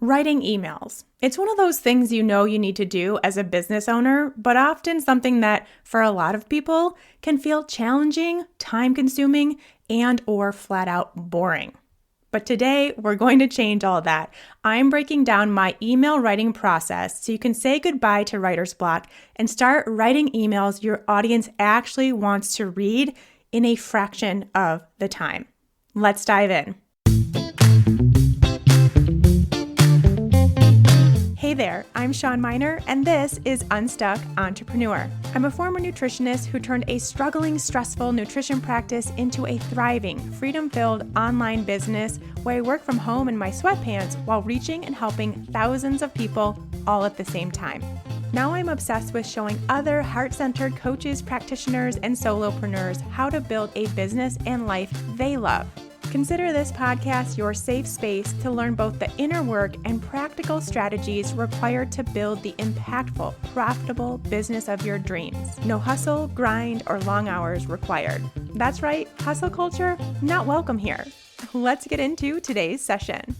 Writing emails. It's one of those things you know you need to do as a business owner, but often something that for a lot of people can feel challenging, time-consuming, and or flat out boring. But today, we're going to change all that. I'm breaking down my email writing process so you can say goodbye to writer's block and start writing emails your audience actually wants to read in a fraction of the time. Let's dive in. Hey there, I'm Shawn Mynar, and this is Unstuck Entrepreneur. I'm a former nutritionist who turned a struggling, stressful nutrition practice into a thriving, freedom-filled online business where I work from home in my sweatpants while reaching and helping thousands of people all at the same time. Now I'm obsessed with showing other heart-centered coaches, practitioners, and solopreneurs how to build a business and life they love. Consider this podcast your safe space to learn both the inner work and practical strategies required to build the impactful, profitable business of your dreams. No hustle, grind, or long hours required. That's right, hustle culture, not welcome here. Let's get into today's session.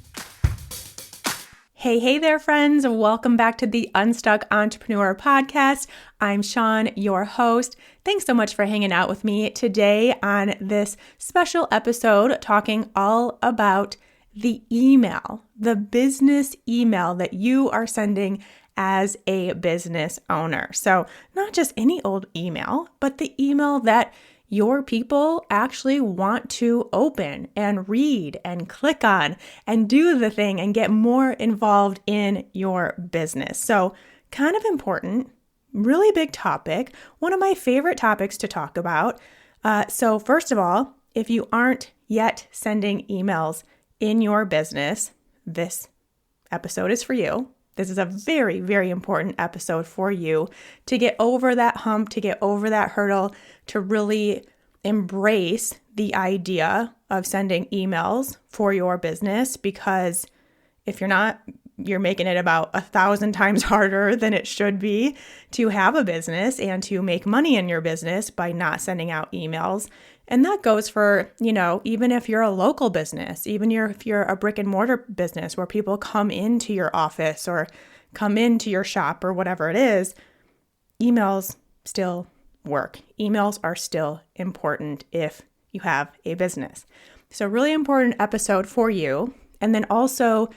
Hey there, friends. Welcome back to the Unstuck Entrepreneur podcast. I'm Shawn, your host. Thanks so much for hanging out with me today on this special episode talking all about the email, the business email that you are sending as a business owner. So not just any old email, but the email that your people actually want to open and read and click on and do the thing and get more involved in your business. So kind of important, really big topic, one of my favorite topics to talk about. So first of all, if you aren't yet sending emails in your business, this episode is for you. This is a very, very important episode for you to get over that hump, to get over that hurdle, to really embrace the idea of sending emails for your business, because if you're not, you're making it about 1,000 times harder than it should be to have a business and to make money in your business by not sending out emails. And that goes for, even if you're a local business, even if you're a brick and mortar business where people come into your office or come into your shop or whatever it is, emails still work. Emails are still important if you have a business. So really important episode for you. And then also,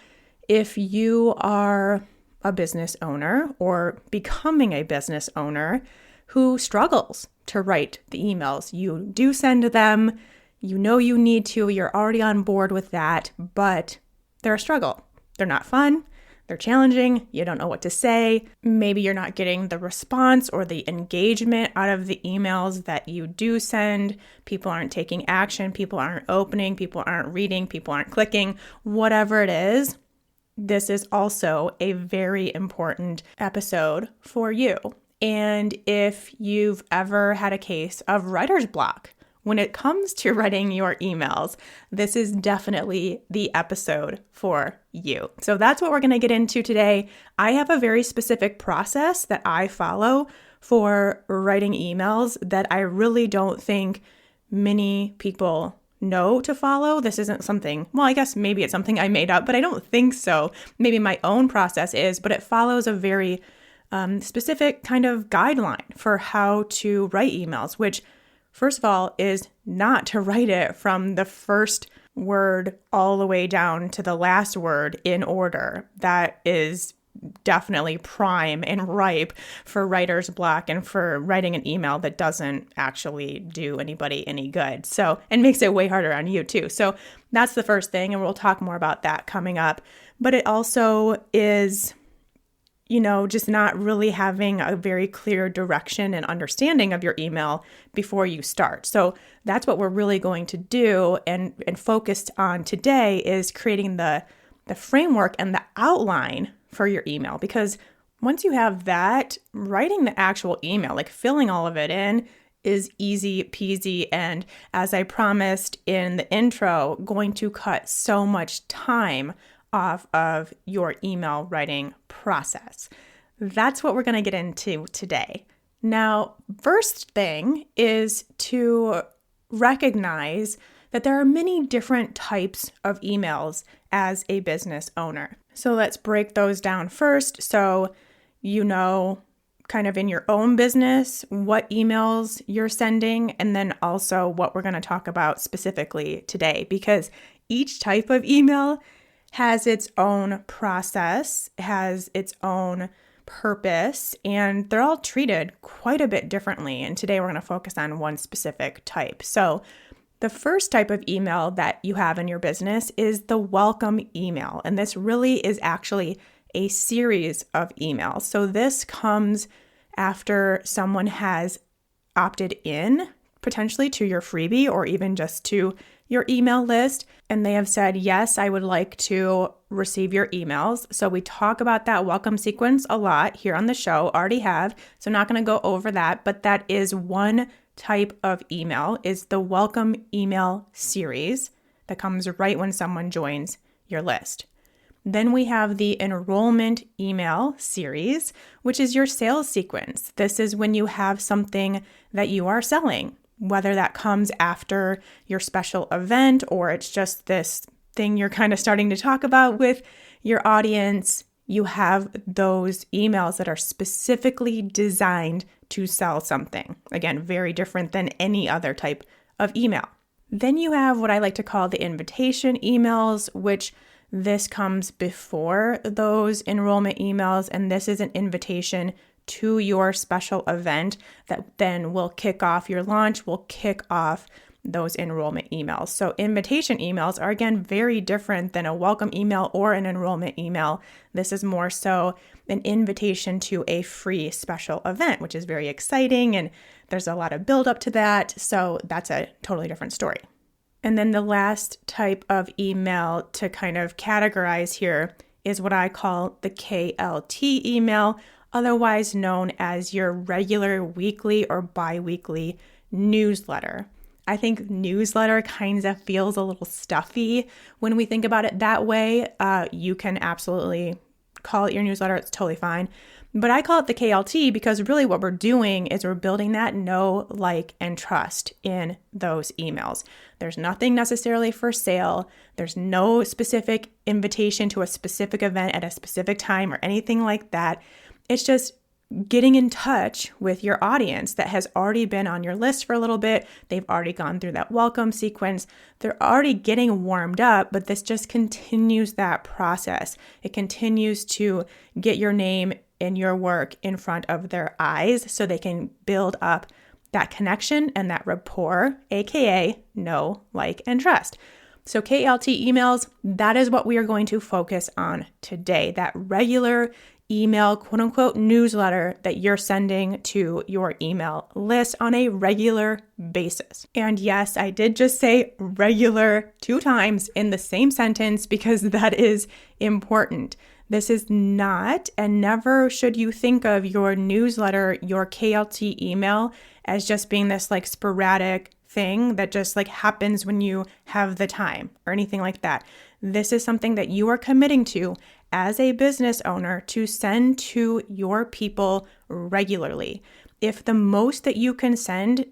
if you are a business owner or becoming a business owner who struggles to write the emails, you do send them, you know you need to, you're already on board with that, but they're a struggle. They're not fun. They're challenging. You don't know what to say. Maybe you're not getting the response or the engagement out of the emails that you do send. People aren't taking action. People aren't opening. People aren't reading. People aren't clicking. Whatever it is, this is also a very important episode for you. And if you've ever had a case of writer's block when it comes to writing your emails, this is definitely the episode for you. So that's what we're going to get into today. I have a very specific process that I follow for writing emails that I really don't think many people know to follow. This isn't something, well, I guess maybe it's something I made up, but I don't think so. Maybe my own process is, but it follows a very specific kind of guideline for how to write emails, which first of all is not to write it from the first word all the way down to the last word in order. That is definitely prime and ripe for writer's block and for writing an email that doesn't actually do anybody any good. So, and makes it way harder on you too. So that's the first thing. And we'll talk more about that coming up. But it also is, just not really having a very clear direction and understanding of your email before you start. So that's what we're really going to do and focused on today is creating the framework and the outline for your email. Because once you have that, writing the actual email, like filling all of it in, is easy peasy. And as I promised in the intro, going to cut so much time off of your email writing process. That's what we're going to get into today. Now, first thing is to recognize that there are many different types of emails as a business owner. So let's break those down first. So you know, kind of in your own business, what emails you're sending, and then also what we're going to talk about specifically today, because each type of email has its own process, has its own purpose, and they're all treated quite a bit differently. And today we're going to focus on one specific type. So the first type of email that you have in your business is the welcome email. And this really is actually a series of emails. So this comes after someone has opted in potentially to your freebie or even just to your email list, and they have said, yes, I would like to receive your emails. So we talk about that welcome sequence a lot here on the show, already have, so I'm not going to go over that, but that is one type of email, is the welcome email series that comes right when someone joins your list. Then we have the enrollment email series, which is your sales sequence. This is when you have something that you are selling, whether that comes after your special event or it's just this thing you're kind of starting to talk about with your audience. You have those emails that are specifically designed to sell something. Again, very different than any other type of email. Then you have what I like to call the invitation emails, which this comes before those enrollment emails, and this is an invitation to your special event that then will kick off your launch, will kick off those enrollment emails. So invitation emails are, again, very different than a welcome email or an enrollment email. This is more so an invitation to a free special event, which is very exciting, and there's a lot of build up to that. So that's a totally different story. And then the last type of email to kind of categorize here is what I call the KLT email, otherwise known as your regular weekly or bi-weekly newsletter. I think newsletter kind of feels a little stuffy when we think about it that way. You can absolutely call it your newsletter. It's totally fine. But I call it the KLT because really what we're doing is we're building that know, like, and trust in those emails. There's nothing necessarily for sale. There's no specific invitation to a specific event at a specific time or anything like that. It's just getting in touch with your audience that has already been on your list for a little bit. They've already gone through that welcome sequence. They're already getting warmed up, but this just continues that process. It continues to get your name and your work in front of their eyes so they can build up that connection and that rapport, aka know, like, and trust. So KLT emails, that is what we are going to focus on today, that regular email, quote unquote, newsletter that you're sending to your email list on a regular basis. And yes, I did just say regular 2 times in the same sentence because that is important. This is not, and never should you think of your newsletter, your KLT email, as just being this like sporadic thing that just like happens when you have the time or anything like that. This is something that you are committing to as a business owner to send to your people regularly. If the most that you can send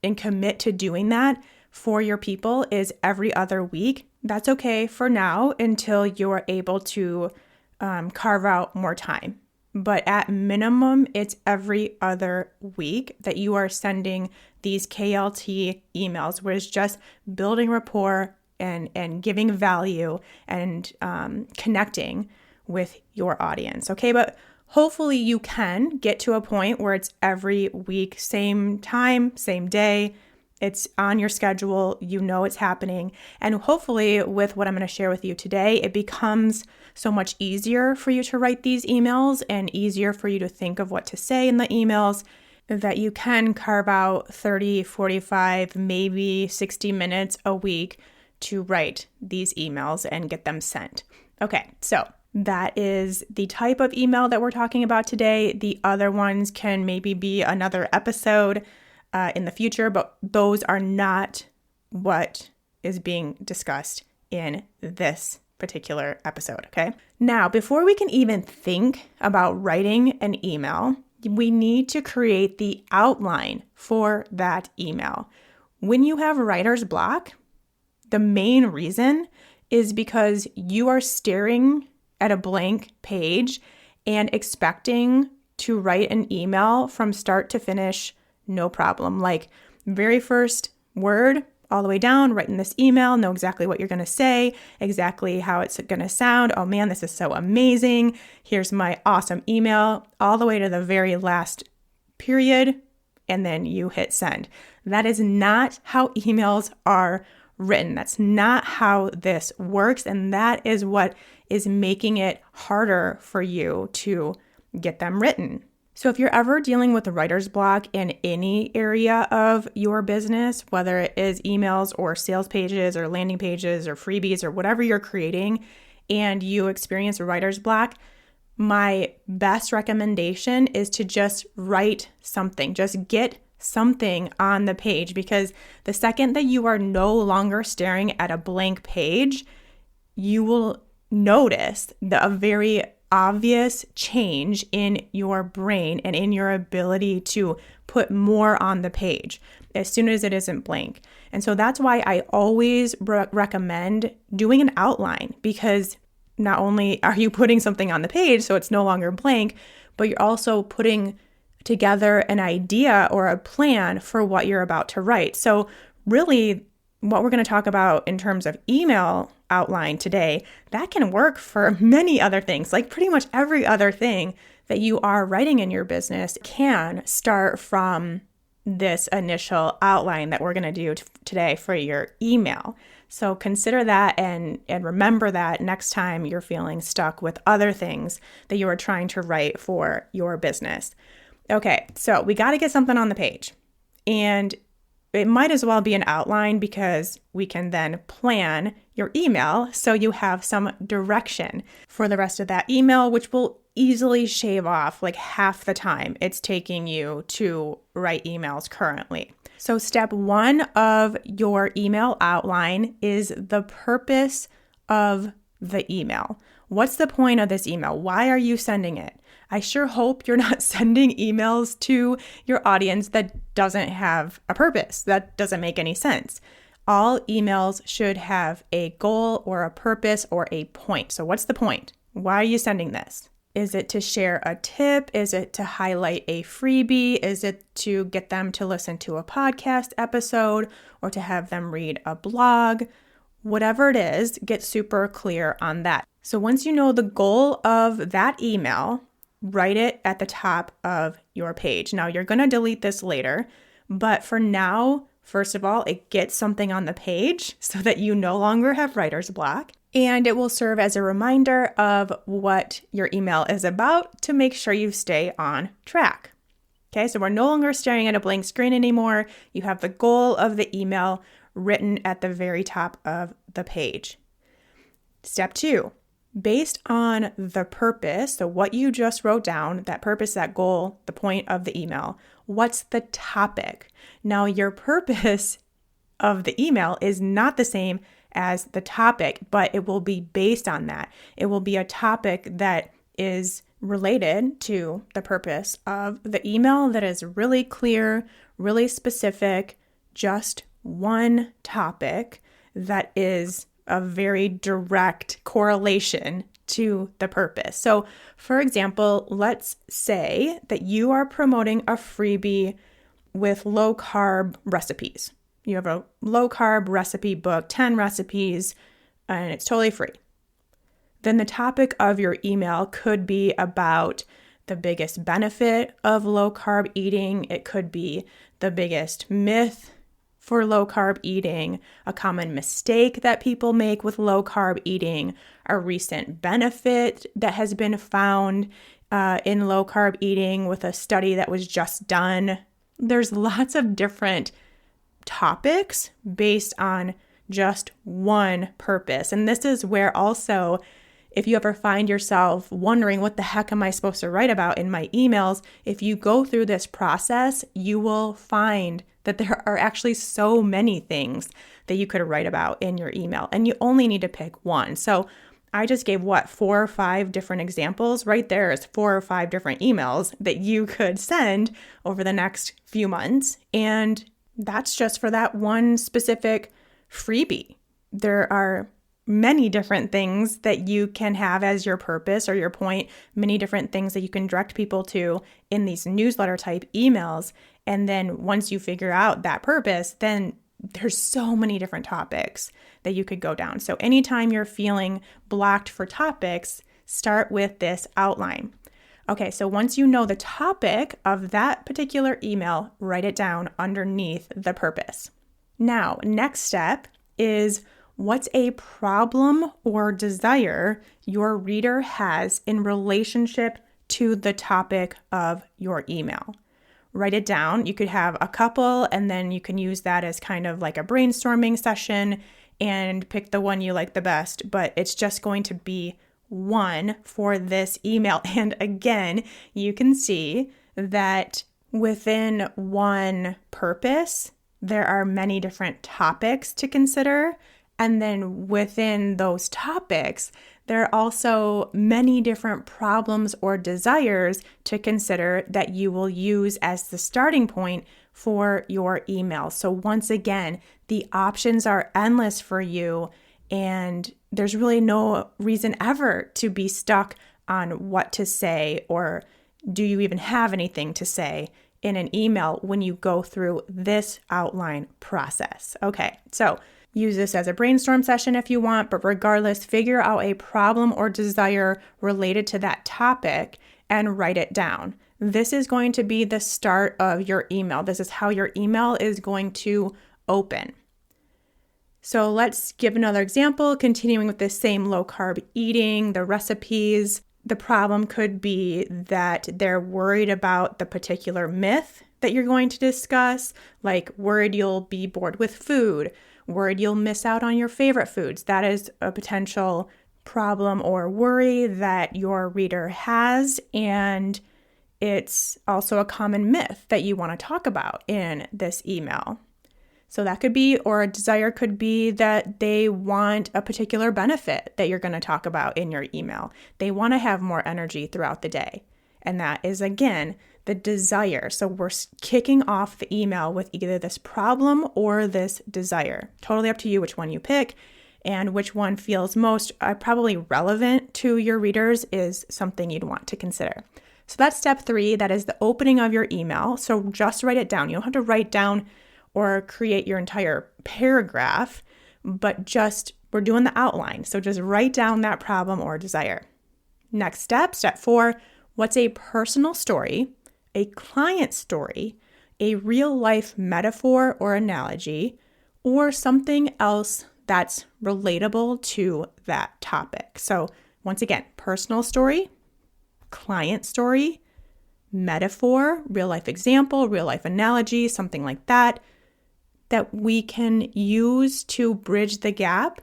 and commit to doing that for your people is every other week, that's okay for now until you're able to carve out more time. But at minimum, it's every other week that you are sending these KLT emails, where it's just building rapport and giving value and connecting with your audience. Okay, but hopefully you can get to a point where it's every week, same time, same day. It's on your schedule, you know it's happening. And hopefully with what I'm going to share with you today, it becomes so much easier for you to write these emails and easier for you to think of what to say in the emails, that you can carve out 30, 45, maybe 60 minutes a week to write these emails and get them sent. Okay, so that is the type of email that we're talking about today. The other ones can maybe be another episode in the future, but those are not what is being discussed in this particular episode, okay? Now, before we can even think about writing an email, we need to create the outline for that email. When you have writer's block, The main reason is because you are staring at a blank page and expecting to write an email from start to finish, no problem. Like very first word all the way down, writing this email, know exactly what you're going to say, exactly how it's going to sound. Oh man, this is so amazing. Here's my awesome email, all the way to the very last period, and then you hit send. That is not how emails are written. That's not how this works, and that is what is making it harder for you to get them written. So if you're ever dealing with a writer's block in any area of your business, whether it is emails or sales pages or landing pages or freebies or whatever you're creating, and you experience a writer's block, my best recommendation is to just write something. Just get something on the page, because the second that you are no longer staring at a blank page, you will notice a very obvious change in your brain and in your ability to put more on the page as soon as it isn't blank. And so that's why I always recommend doing an outline, because not only are you putting something on the page so it's no longer blank, but you're also putting together an idea or a plan for what you're about to write. So really, what we're going to talk about in terms of email outline today, that can work for many other things. Like pretty much every other thing that you are writing in your business can start from this initial outline that we're going to do today for your email. So consider that and remember that next time you're feeling stuck with other things that you are trying to write for your business. Okay, so we got to get something on the page. And it might as well be an outline, because we can then plan your email so you have some direction for the rest of that email, which will easily shave off like half the time it's taking you to write emails currently. So step 1 of your email outline is the purpose of the email. What's the point of this email? Why are you sending it? I sure hope you're not sending emails to your audience that doesn't have a purpose. That doesn't make any sense. All emails should have a goal or a purpose or a point. So what's the point? Why are you sending this? Is it to share a tip? Is it to highlight a freebie? Is it to get them to listen to a podcast episode or to have them read a blog? Whatever it is, get super clear on that. So once you know the goal of that email, write it at the top of your page. Now, you're going to delete this later, but for now, first of all, it gets something on the page so that you no longer have writer's block, and it will serve as a reminder of what your email is about to make sure you stay on track. Okay, so we're no longer staring at a blank screen anymore. You have the goal of the email written at the very top of the page. Step 2. Based on the purpose, so what you just wrote down, that purpose, that goal, the point of the email, what's the topic? Now, your purpose of the email is not the same as the topic, but it will be based on that. It will be a topic that is related to the purpose of the email, that is really clear, really specific, just one topic that is a very direct correlation to the purpose. So, for example, let's say that you are promoting a freebie with low carb recipes. You have a low carb recipe book, 10 recipes, and it's totally free. Then the topic of your email could be about the biggest benefit of low carb eating. It could be the biggest myth for low carb eating, a common mistake that people make with low carb eating, a recent benefit that has been found in low carb eating with a study that was just done. There's lots of different topics based on just one purpose. And this is where also, if you ever find yourself wondering, what the heck am I supposed to write about in my emails? If you go through this process, you will find that there are actually so many things that you could write about in your email, and you only need to pick one. So I just gave 4 or 5 different examples. Right there is 4 or 5 different emails that you could send over the next few months. And that's just for that one specific freebie. there are many different things that you can have as your purpose or your point, many different things that you can direct people to in these newsletter type emails. And then once you figure out that purpose, then there's so many different topics that you could go down. So anytime you're feeling blocked for topics, start with this outline. Okay, so once you know the topic of that particular email, write it down underneath the purpose. Now, next step is what's a problem or desire your reader has in relationship to the topic of your email? Write it down. You could have a couple, and then you can use that as kind of like a brainstorming session and pick the one you like the best, but it's just going to be one for this email. And again, you can see that within one purpose, there are many different topics to consider. And then within those topics, there are also many different problems or desires to consider that you will use as the starting point for your email. So once again, the options are endless for you, and there's really no reason ever to be stuck on what to say, or do you even have anything to say in an email when you go through this outline process. Okay, so use this as a brainstorm session if you want, but regardless, figure out a problem or desire related to that topic and write it down. This is going to be the start of your email. This is how your email is going to open. So let's give another example, continuing with this same low carb eating, the recipes. The problem could be that they're worried about the particular myth that you're going to discuss, like worried you'll be bored with food, worried you'll miss out on your favorite foods. That is a potential problem or worry that your reader has, and it's also a common myth that you want to talk about in this email. So that could be, or a desire could be that they want a particular benefit that you're going to talk about in your email. They want to have more energy throughout the day. And that is, again, the desire. So we're kicking off the email with either this problem or this desire. Totally up to you which one you pick, and which one feels most probably relevant to your readers is something you'd want to consider. So that's step 3. That is the opening of your email. So just write it down. You don't have to write down or create your entire paragraph, but just we're doing the outline. So just write down that problem or desire. Next step, step 4, what's a personal story, a client story, a real life metaphor or analogy, or something else that's relatable to that topic. So once again, personal story, client story, metaphor, real life example, real life analogy, something like that we can use to bridge the gap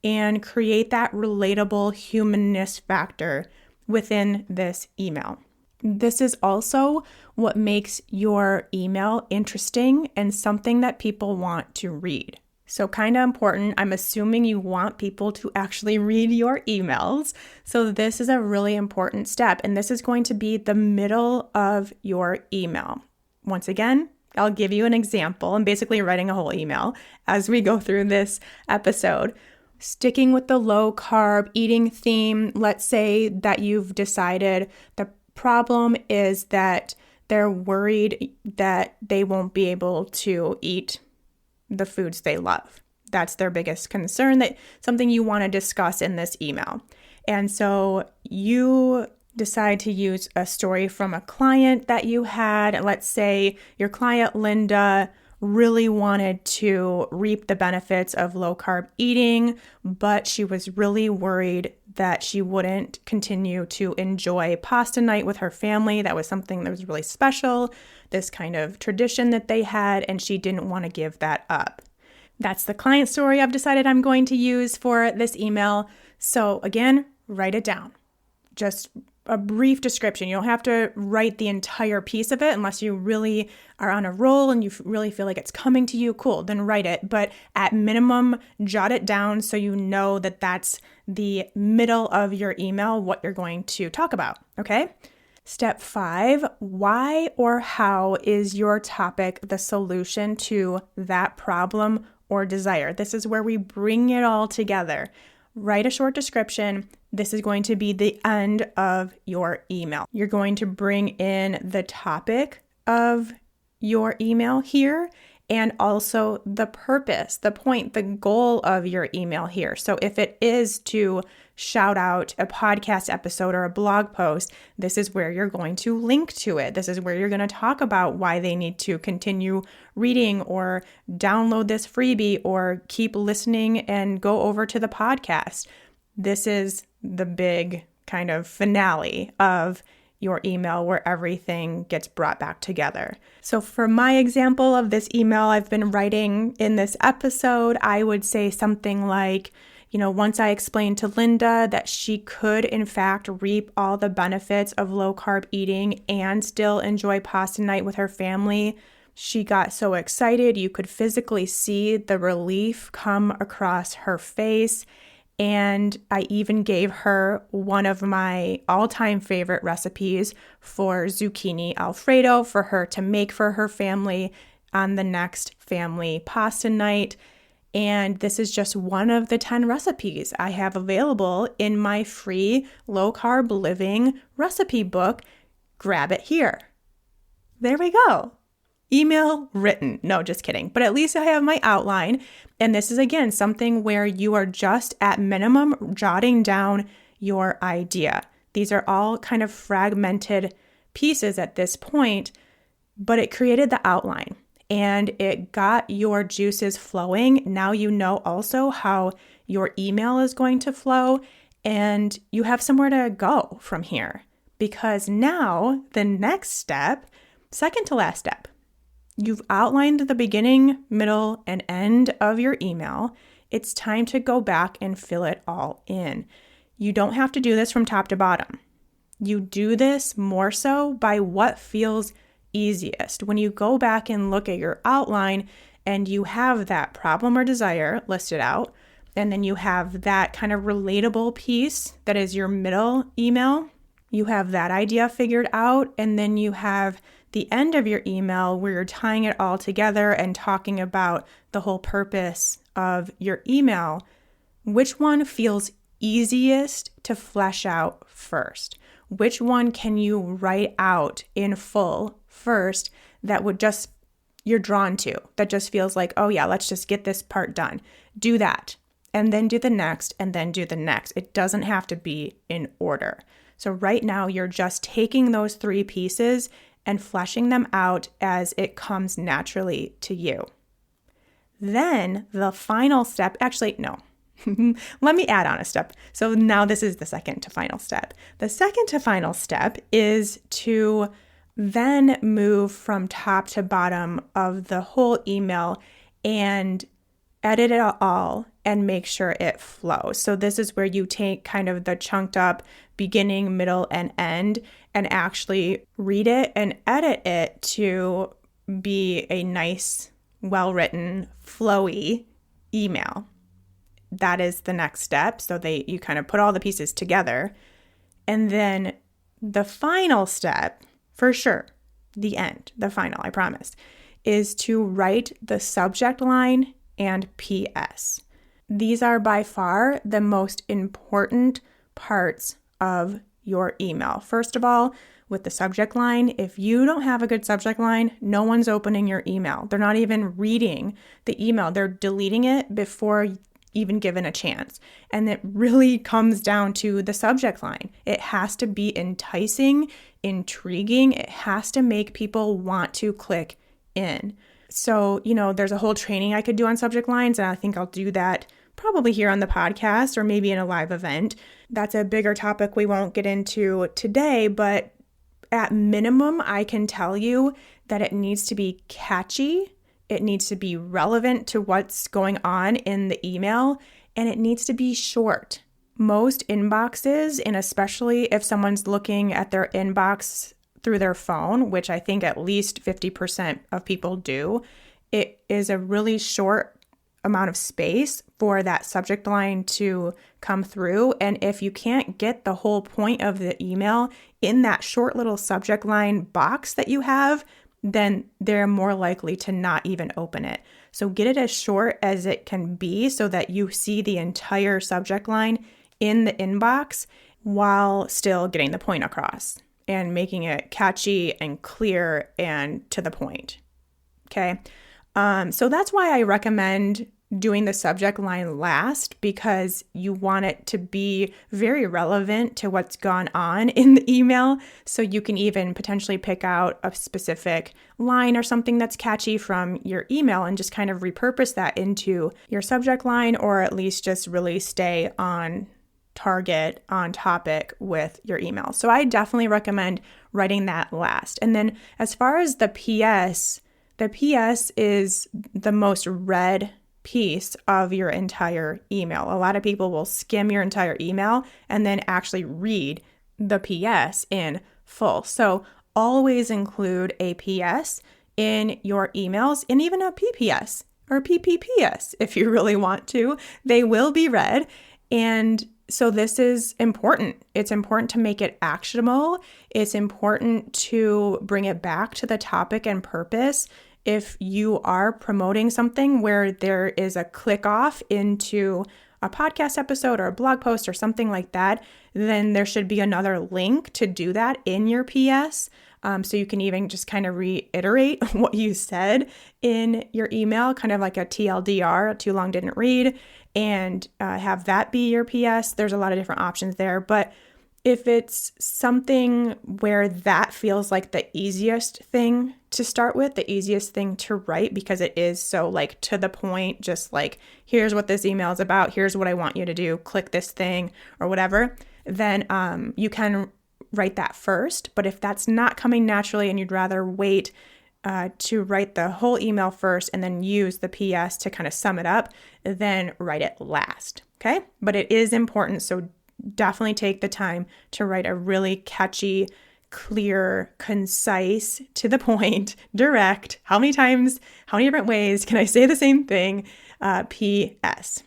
and create that relatable humanness factor within this email. This is also what makes your email interesting and something that people want to read. So kind of important, I'm assuming you want people to actually read your emails. So this is a really important step, and this is going to be the middle of your email. Once again, I'll give you an example. I'm basically writing a whole email as we go through this episode. Sticking with the low carb eating theme, let's say that you've decided the problem is that they're worried that they won't be able to eat the foods they love. That's their biggest concern, that something you want to discuss in this email. And so you decide to use a story from a client that you had. Let's say your client, Linda, really wanted to reap the benefits of low carb eating, but she was really worried that she wouldn't continue to enjoy pasta night with her family. That was something that was really special, this kind of tradition that they had, and she didn't want to give that up. That's the client story I've decided I'm going to use for this email. So again, write it down. Just a brief description. You don't have to write the entire piece of it unless you really are on a roll and you really feel like it's coming to you. Cool, then write it. But at minimum, jot it down so you know that that's the middle of your email, what you're going to talk about, okay? Step 5, why or how is your topic the solution to that problem or desire. This is where we bring it all together. Write a short description. This is going to be the end of your email. You're going to bring in the topic of your email here and also the purpose, the point, the goal of your email here. So if it is to shout out a podcast episode or a blog post, this is where you're going to link to it. This is where you're going to talk about why they need to continue reading or download this freebie or keep listening and go over to the podcast. This is the big kind of finale of your email where everything gets brought back together. So for my example of this email I've been writing in this episode, I would say something like, once I explained to Linda that she could in fact reap all the benefits of low carb eating and still enjoy pasta night with her family, she got so excited you could physically see the relief come across her face. And I even gave her one of my all-time favorite recipes for zucchini Alfredo for her to make for her family on the next family pasta night. And this is just one of the 10 recipes I have available in my free low-carb living recipe book. Grab it here. There we go. Email written. No, just kidding. But at least I have my outline. And this is, again, something where you are just at minimum jotting down your idea. These are all kind of fragmented pieces at this point, but it created the outline and it got your juices flowing. Now you know also how your email is going to flow and you have somewhere to go from here. Because now the next step, second to last step, you've outlined the beginning, middle, and end of your email. It's time to go back and fill it all in. You don't have to do this from top to bottom. You do this more so by what feels easiest. When you go back and look at your outline and you have that problem or desire listed out, and then you have that kind of relatable piece that is your middle email, you have that idea figured out, and then you have the end of your email where you're tying it all together and talking about the whole purpose of your email. Which one feels easiest to flesh out first? Which one can you write out in full first that would just, you're drawn to, that just feels like, oh yeah, let's just get this part done. Do that, and then do the next, and then do the next. It doesn't have to be in order. So right now you're just taking those 3 pieces and fleshing them out as it comes naturally to you. Then the final step, actually, no, let me add on a step. So now this is the second to final step. The second to final step is to then move from top to bottom of the whole email and edit it all and make sure it flows. So this is where you take kind of the chunked up beginning, middle, and end and actually read it and edit it to be a nice, well-written, flowy email. That is the next step. So you kind of put all the pieces together. And then the final step, for sure, the end, the final, I promise, is to write the subject line and PS. These are by far the most important parts of your email. First of all, with the subject line, if you don't have a good subject line, no one's opening your email. They're not even reading the email. They're deleting it before even given a chance. And it really comes down to the subject line. It has to be enticing, intriguing. It has to make people want to click in. So, there's a whole training I could do on subject lines, and I think I'll do that probably here on the podcast or maybe in a live event. That's a bigger topic we won't get into today, but at minimum, I can tell you that it needs to be catchy, it needs to be relevant to what's going on in the email, and it needs to be short. Most inboxes, and especially if someone's looking at their inbox through their phone, which I think at least 50% of people do, it is a really short amount of space for that subject line to come through. And if you can't get the whole point of the email in that short little subject line box that you have, then they're more likely to not even open it. So get it as short as it can be so that you see the entire subject line in the inbox while still getting the point across and making it catchy and clear and to the point. Okay. So that's why I recommend doing the subject line last, because you want it to be very relevant to what's gone on in the email. So you can even potentially pick out a specific line or something that's catchy from your email and just kind of repurpose that into your subject line, or at least just really stay on target, on topic with your email. So I definitely recommend writing that last. And then as far as the PS is the most read piece of your entire email. A lot of people will skim your entire email and then actually read the PS in full. So always include a PS in your emails, and even a PPS or PPPS if you really want to. They will be read. And so this is important. It's important to make it actionable. It's important to bring it back to the topic and purpose. If you are promoting something where there is a click off into a podcast episode or a blog post or something like that, then there should be another link to do that in your PS. So you can even just kind of reiterate what you said in your email, kind of like a TLDR, too long didn't read, and have that be your PS. There's a lot of different options there, but if it's something where that feels like the easiest thing to start with, the easiest thing to write, because it is so like to the point, just like, here's what this email is about, here's what I want you to do, click this thing or whatever, then you can write that first. But if that's not coming naturally and you'd rather wait to write the whole email first and then use the PS to kind of sum it up, then write it last. Okay. But it is important. So definitely take the time to write a really catchy, clear, concise, to the point, direct. How many different ways can I say the same thing? PS.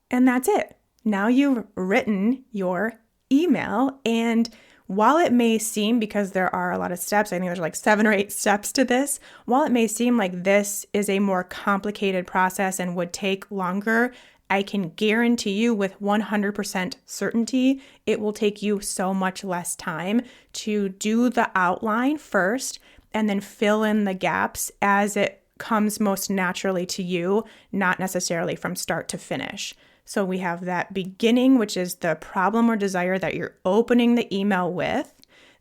And that's it. Now you've written your email. And while it may seem, because there are a lot of steps, I think there's like 7 or 8 steps to this, while it may seem like this is a more complicated process and would take longer, I can guarantee you with 100% certainty, it will take you so much less time to do the outline first and then fill in the gaps as it comes most naturally to you, not necessarily from start to finish. So we have that beginning, which is the problem or desire that you're opening the email with.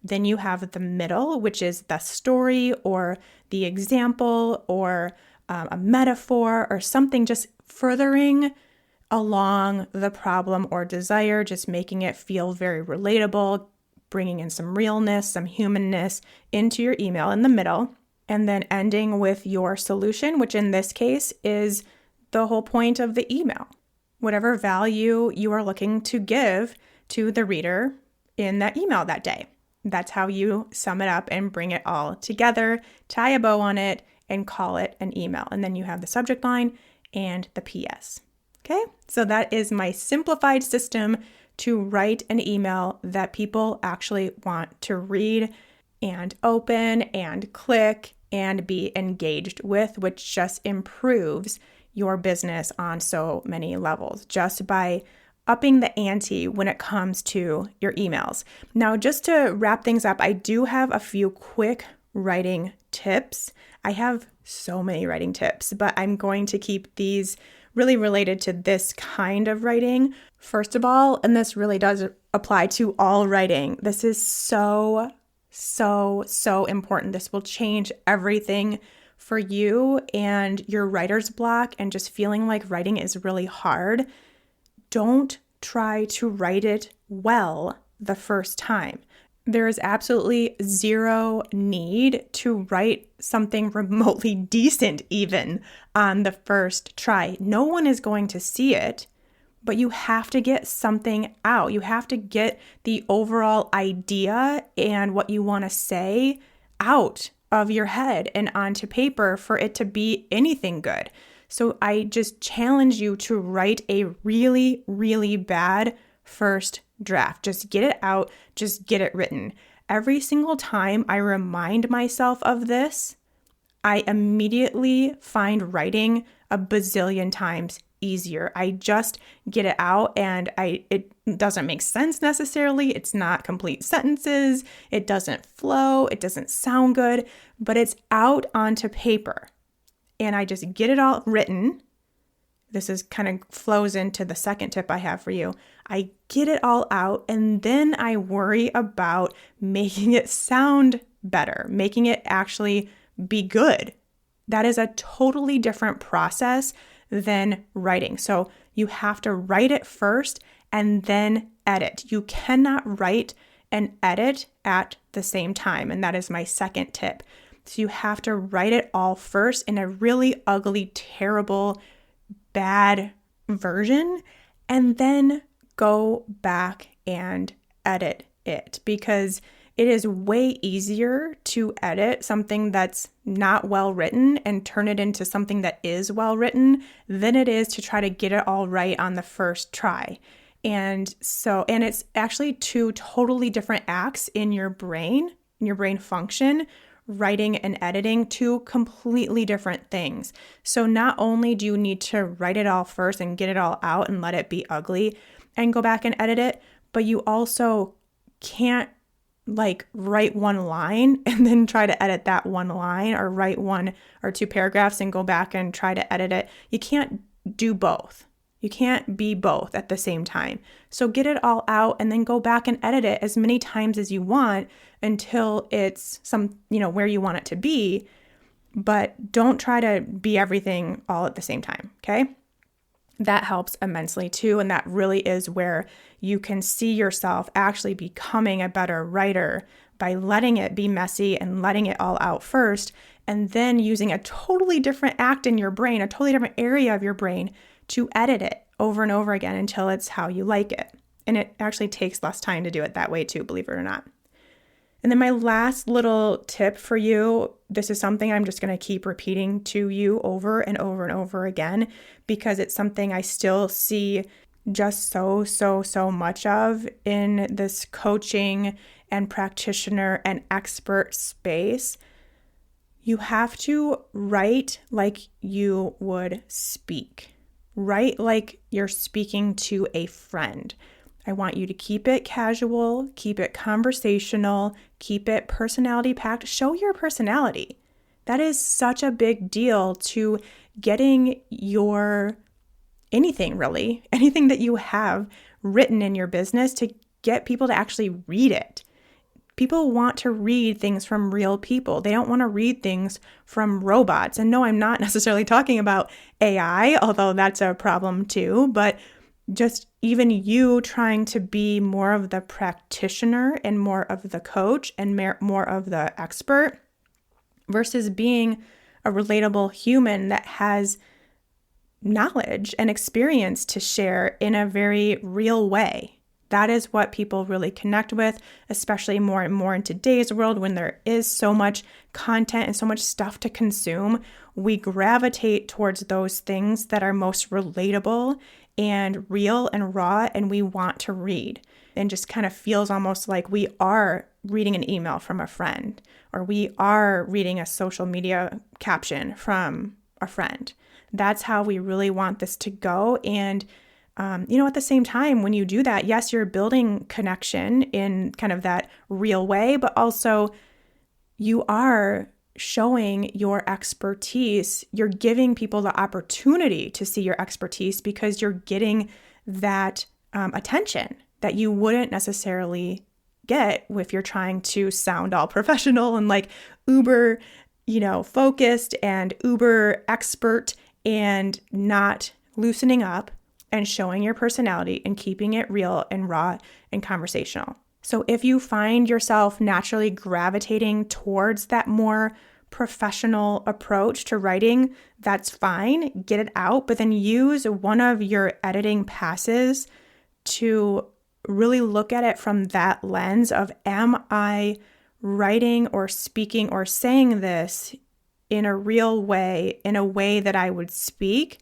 Then you have the middle, which is the story or the example or a metaphor or something just furthering along the problem or desire, just making it feel very relatable, bringing in some realness, some humanness into your email in the middle, and then ending with your solution, which in this case is the whole point of the email. Whatever value you are looking to give to the reader in that email that day. That's how you sum it up and bring it all together, tie a bow on it, and call it an email. And then you have the subject line and the PS. Okay, so that is my simplified system to write an email that people actually want to read and open and click and be engaged with, which just improves your business on so many levels just by upping the ante when it comes to your emails. Now, just to wrap things up, I do have a few quick writing tips. I have so many writing tips, but I'm going to keep these really related to this kind of writing. First of all, and this really does apply to all writing, this is so important. This will change everything for you and your writer's block and just feeling like writing is really hard. Don't try to write it well the first time. There is absolutely zero need to write something remotely decent even on the first try. No one is going to see it, but you have to get something out. You have to get the overall idea and what you want to say out of your head and onto paper for it to be anything good. So I just challenge you to write a really, really bad first draft. Just get it out, just get it written. Every single time I remind myself of this, I immediately find writing a bazillion times easier. I just get it out and it doesn't make sense necessarily. It's not complete sentences. It doesn't flow. It doesn't sound good, but it's out onto paper. And I just get it all written. This is kind of flows into the second tip I have for you. I get it all out and then I worry about making it sound better, making it actually be good. That is a totally different process than writing. So you have to write it first and then edit. You cannot write and edit at the same time. And that is my second tip. So you have to write it all first in a really ugly, terrible, bad version, and then go back and edit it, because it is way easier to edit something that's not well written and turn it into something that is well written than it is to try to get it all right on the first try. And it's actually two totally different acts in your brain function. Writing and editing, two completely different things. So not only do you need to write it all first and get it all out and let it be ugly and go back and edit it, but you also can't write one line and then try to edit that one line, or write one or two paragraphs and go back and try to edit it. You can't do both. You can't be both at the same time. So get it all out and then go back and edit it as many times as you want until it's where you want it to be. But don't try to be everything all at the same time, okay? That helps immensely too. And that really is where you can see yourself actually becoming a better writer, by letting it be messy and letting it all out first, and then using a totally different act in your brain, a totally different area of your brain, to edit it over and over again until it's how you like it. And it actually takes less time to do it that way too, believe it or not. And then my last little tip for you, this is something I'm just going to keep repeating to you over and over and over again, because it's something I still see just so much of in this coaching and practitioner and expert space. You have to write like you would speak. Write like you're speaking to a friend. I want you to keep it casual, keep it conversational, keep it personality packed. Show your personality. That is such a big deal to getting your anything that you have written in your business, to get people to actually read it. People want to read things from real people. They don't want to read things from robots. And no, I'm not necessarily talking about AI, although that's a problem too, but just even you trying to be more of the practitioner and more of the coach and more of the expert, versus being a relatable human that has knowledge and experience to share in a very real way. That is what people really connect with, especially more and more in today's world when there is so much content and so much stuff to consume. We gravitate towards those things that are most relatable and real and raw, and we want to read. And just kind of feels almost like we are reading an email from a friend, or we are reading a social media caption from a friend. That's how we really want this to go. And at the same time, when you do that, yes, you're building connection in kind of that real way, but also you are showing your expertise. You're giving people the opportunity to see your expertise, because you're getting that attention that you wouldn't necessarily get if you're trying to sound all professional and uber, focused and uber expert, and not loosening up and showing your personality and keeping it real and raw and conversational. So if you find yourself naturally gravitating towards that more professional approach to writing, that's fine. Get it out, but then use one of your editing passes to really look at it from that lens of, am I writing or speaking or saying this in a real way, in a way that I would speak,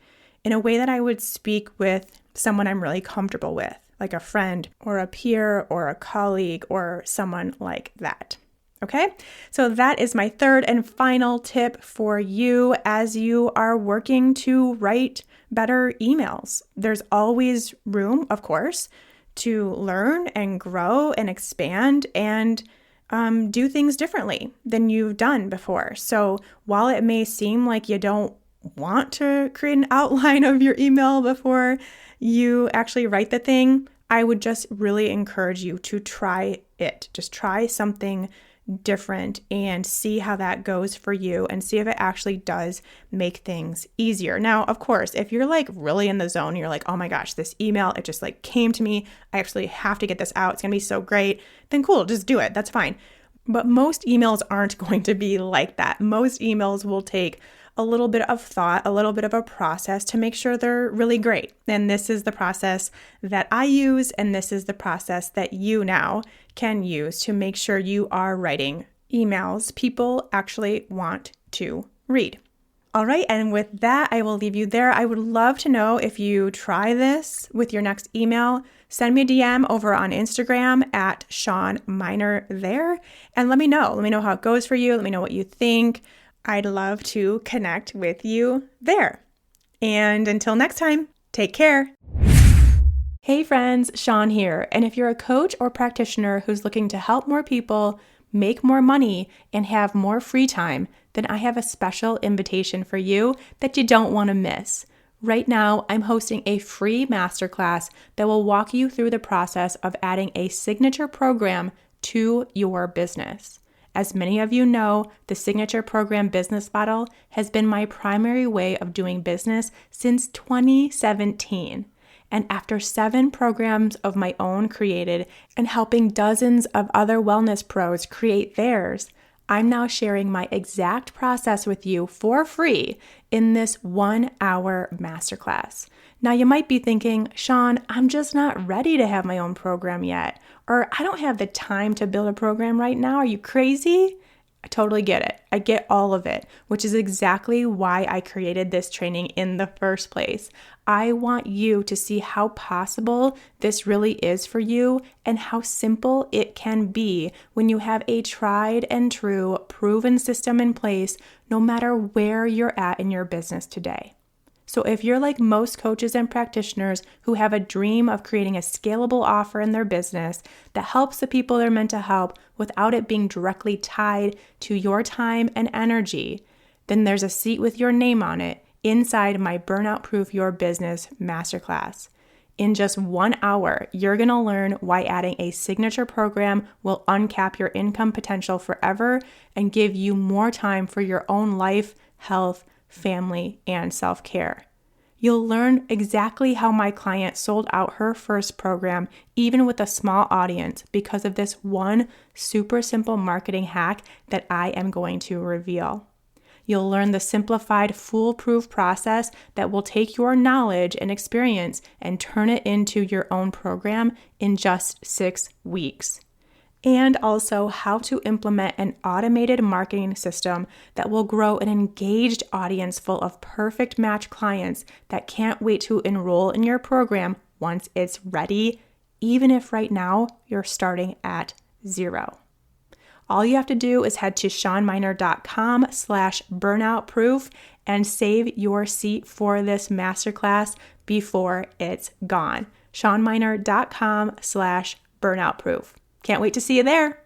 with someone I'm really comfortable with, like a friend or a peer or a colleague or someone like that. Okay, so that is my third and final tip for you as you are working to write better emails. There's always room, of course, to learn and grow and expand and do things differently than you've done before. So while it may seem like you don't want to create an outline of your email before you actually write the thing, I would just really encourage you to try it. Just try something different and see how that goes for you and see if it actually does make things easier. Now, of course, if you're like really in the zone, you're like, oh my gosh, this email, it just like came to me. I actually have to get this out. It's going to be so great. Then cool, just do it. That's fine. But most emails aren't going to be like that. Most emails will take a little bit of thought, a little bit of a process to make sure they're really great. And this is the process that I use, and this is the process that you now can use to make sure you are writing emails people actually want to read. All right, and with that, I will leave you there. I would love to know if you try this with your next email. Send me a DM over on Instagram at Shawn Mynar there, and let me know. Let me know how it goes for you. Let me know what you think. I'd love to connect with you there. And until next time, take care. Hey friends, Shawn here. And if you're a coach or practitioner who's looking to help more people make more money and have more free time, then I have a special invitation for you that you don't want to miss. Right now, I'm hosting a free masterclass that will walk you through the process of adding a signature program to your business. As many of you know, the signature program business model has been my primary way of doing business since 2017. And after 7 programs of my own created and helping dozens of other wellness pros create theirs, I'm now sharing my exact process with you for free in this 1-hour masterclass. Now you might be thinking, Shawn, I'm just not ready to have my own program yet. Or I don't have the time to build a program right now. Are you crazy? I totally get it. I get all of it, which is exactly why I created this training in the first place. I want you to see how possible this really is for you and how simple it can be when you have a tried and true proven system in place, no matter where you're at in your business today. So if you're like most coaches and practitioners who have a dream of creating a scalable offer in their business that helps the people they're meant to help without it being directly tied to your time and energy, then there's a seat with your name on it inside my Burnout Proof Your Business Masterclass. In just 1 hour, you're going to learn why adding a signature program will uncap your income potential forever and give you more time for your own life, health, family, and self-care. You'll learn exactly how my client sold out her first program, even with a small audience, because of this one super simple marketing hack that I am going to reveal. You'll learn the simplified, foolproof process that will take your knowledge and experience and turn it into your own program in just 6 weeks. And also how to implement an automated marketing system that will grow an engaged audience full of perfect match clients that can't wait to enroll in your program once it's ready, even if right now you're starting at 0. All you have to do is head to shawnmynar.com/burnoutproof and save your seat for this masterclass before it's gone. shawnmynar.com/burnoutproof. Can't wait to see you there.